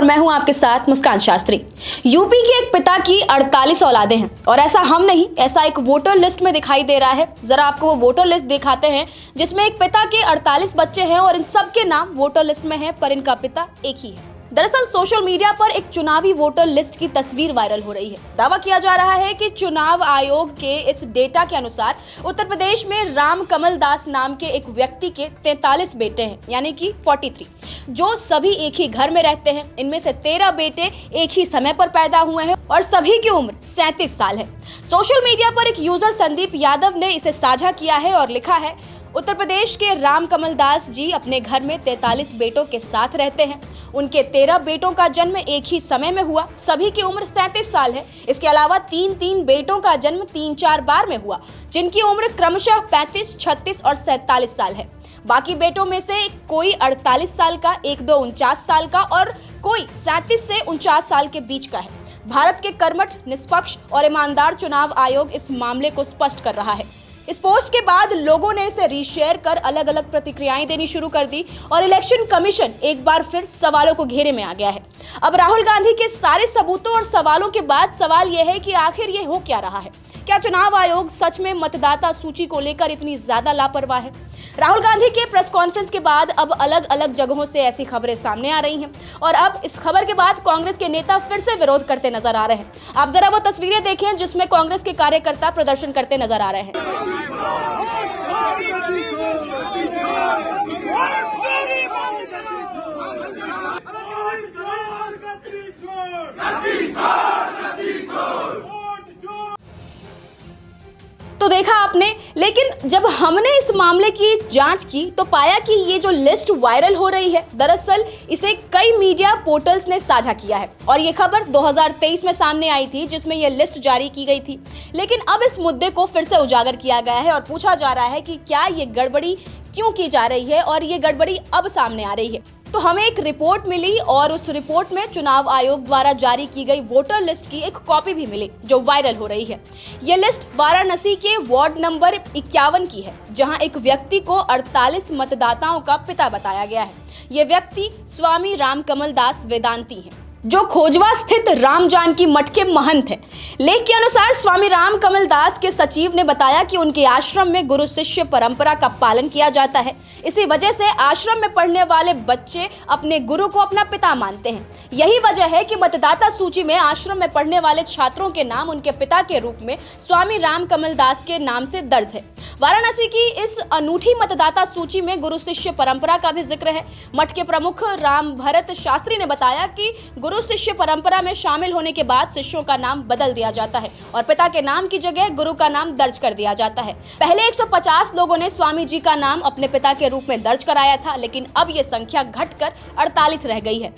और मैं हूं आपके साथ मुस्कान शास्त्री। यूपी के एक पिता की 48 औलादें हैं और ऐसा हम नहीं, ऐसा एक वोटर लिस्ट में दिखाई दे रहा है। जरा आपको वो वोटर लिस्ट दिखाते हैं जिसमें एक पिता के 48 बच्चे हैं और इन सब के नाम वोटर लिस्ट में हैं, पर इनका पिता एक ही है। दरअसल सोशल मीडिया पर एक चुनावी वोटर लिस्ट की तस्वीर वायरल हो रही है। दावा किया जा रहा है कि चुनाव आयोग के इस डेटा के अनुसार उत्तर प्रदेश में राम कमल दास नाम के एक व्यक्ति के 43 बेटे हैं, यानी कि 43, जो सभी एक ही घर में रहते हैं। इनमें से 13 बेटे एक ही समय पर पैदा हुए हैं और सभी की उम्र 37 साल है। सोशल मीडिया पर एक यूजर संदीप यादव ने इसे साझा किया है और लिखा है, उत्तर प्रदेश के राम कमल दास जी अपने घर में 43 बेटों के साथ रहते हैं। उनके 13 बेटों का जन्म एक ही समय में हुआ, सभी की उम्र 37 साल है। इसके अलावा 3 बेटों का जन्म 3-4 बार में हुआ, जिनकी उम्र क्रमशः 35, 36 और 47 साल है। बाकी बेटों में से कोई 48 साल का, 1-2 49 साल का और कोई 37 से 49 साल के बीच का है। भारत के कर्मठ, निष्पक्ष और ईमानदार चुनाव आयोग इस मामले को स्पष्ट कर रहा है। इस पोस्ट के बाद लोगों ने इसे रीशेयर कर अलग अलग प्रतिक्रियाएं देनी शुरू कर दी और इलेक्शन कमीशन एक बार फिर सवालों को घेरे में आ गया है। अब राहुल गांधी के सारे सबूतों और सवालों के बाद सवाल यह है कि आखिर ये हो क्या रहा है। क्या चुनाव आयोग सच में मतदाता सूची को लेकर इतनी ज्यादा लापरवाह है? राहुल गांधी के प्रेस कॉन्फ्रेंस के बाद अब अलग अलग जगहों से ऐसी खबरें सामने आ रही हैं और अब इस खबर के बाद कांग्रेस के नेता फिर से विरोध करते नजर आ रहे हैं। आप जरा वो तस्वीरें देखें जिसमें कांग्रेस के कार्यकर्ता प्रदर्शन करते नजर आ रहे हैं। तो देखा आपने, लेकिन जब हमने इस मामले की जांच की तो पाया कि ये जो लिस्ट वायरल हो रही है, दरअसल इसे कई मीडिया पोर्टल्स ने साझा किया है और ये खबर 2023 में सामने आई थी, जिसमें ये लिस्ट जारी की गई थी। लेकिन अब इस मुद्दे को फिर से उजागर किया गया है और पूछा जा रहा है कि क्या ये गड़बड़ी क्यों की जा रही है और ये गड़बड़ी अब सामने आ रही है। तो हमें एक रिपोर्ट मिली और उस रिपोर्ट में चुनाव आयोग द्वारा जारी की गई वोटर लिस्ट की एक कॉपी भी मिली जो वायरल हो रही है। यह लिस्ट वाराणसी के वार्ड नंबर 51 की है, जहां एक व्यक्ति को 48 मतदाताओं का पिता बताया गया है। यह व्यक्ति स्वामी राम कमल दास वेदांती हैं, जो खोजवा स्थित राम जानकी मठ के महंत हैं। लेख के अनुसार स्वामी राम कमल दास के सचिव ने बताया कि उनके आश्रम में गुरु शिष्य परंपरा का पालन किया जाता है। इसी वजह से आश्रम में पढ़ने वाले बच्चे अपने गुरु को अपना पिता मानते हैं। यही वजह है कि मतदाता सूची में आश्रम में पढ़ने वाले छात्रों के नाम उनके पिता के रूप में स्वामी राम कमल दास के नाम से दर्ज है। वाराणसी की इस अनूठी मतदाता सूची में गुरु शिष्य परंपरा का भी जिक्र है। मठ के प्रमुख राम भरत शास्त्री ने बताया कि गुरु शिष्य परंपरा में शामिल होने के बाद शिष्यों का नाम बदल दिया जाता है और पिता के नाम की जगह गुरु का नाम दर्ज कर दिया जाता है। पहले 150 लोगों ने स्वामी जी का नाम अपने पिता के रूप में दर्ज कराया था, लेकिन अब यह संख्या घटकर 48 रह गई है।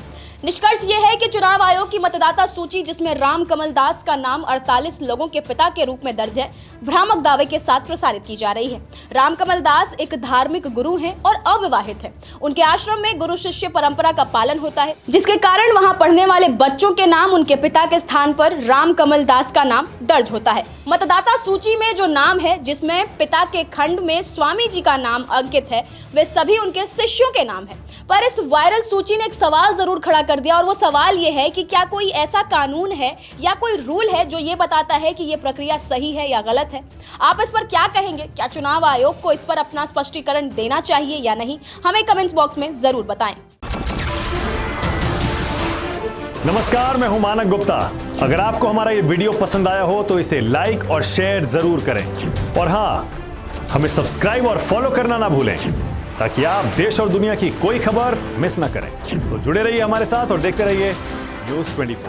निष्कर्ष यह है कि चुनाव आयोग की मतदाता सूची, जिसमें राम कमल दास का नाम 48 लोगों के पिता के रूप में दर्ज है, भ्रामक दावे के साथ प्रसारित की जा रही है। राम कमल दास एक धार्मिक गुरु हैं और अविवाहित हैं। उनके आश्रम में गुरु शिष्य परंपरा का पालन होता है, जिसके कारण वहां पढ़ने वाले बच्चों के नाम उनके पिता के स्थान पर राम कमल दास का नाम दर्ज होता है। मतदाता सूची में जो नाम है, जिसमें पिता के खंड में स्वामी जी का नाम अंकित है, वे सभी उनके शिष्यों के नाम है। पर इस वायरल सूची ने एक सवाल जरूर खड़ा कर दिया और वो सवाल ये है कि क्या कोई ऐसा कानून है या कोई रूल है जो ये बताता है कि ये प्रक्रिया सही है या गलत है? आप इस पर क्या कहेंगे? क्या चुनाव आयोग को इस पर अपना स्पष्टीकरण देना चाहिए या नहीं? हमें कमेंट्स बॉक्स में जरूर बताएं। नमस्कार, मैं हूं मानक गुप्ता। अगर आपको हमारा ये वीडियो पसंद आया हो तो इसे लाइक और शेयर जरूर करें और हाँ, हमें सब्सक्राइब और फॉलो करना ना भूलें ताकि आप देश और दुनिया की कोई खबर मिस ना करें। तो जुड़े रहिए हमारे साथ और देखते रहिए न्यूज़ 24।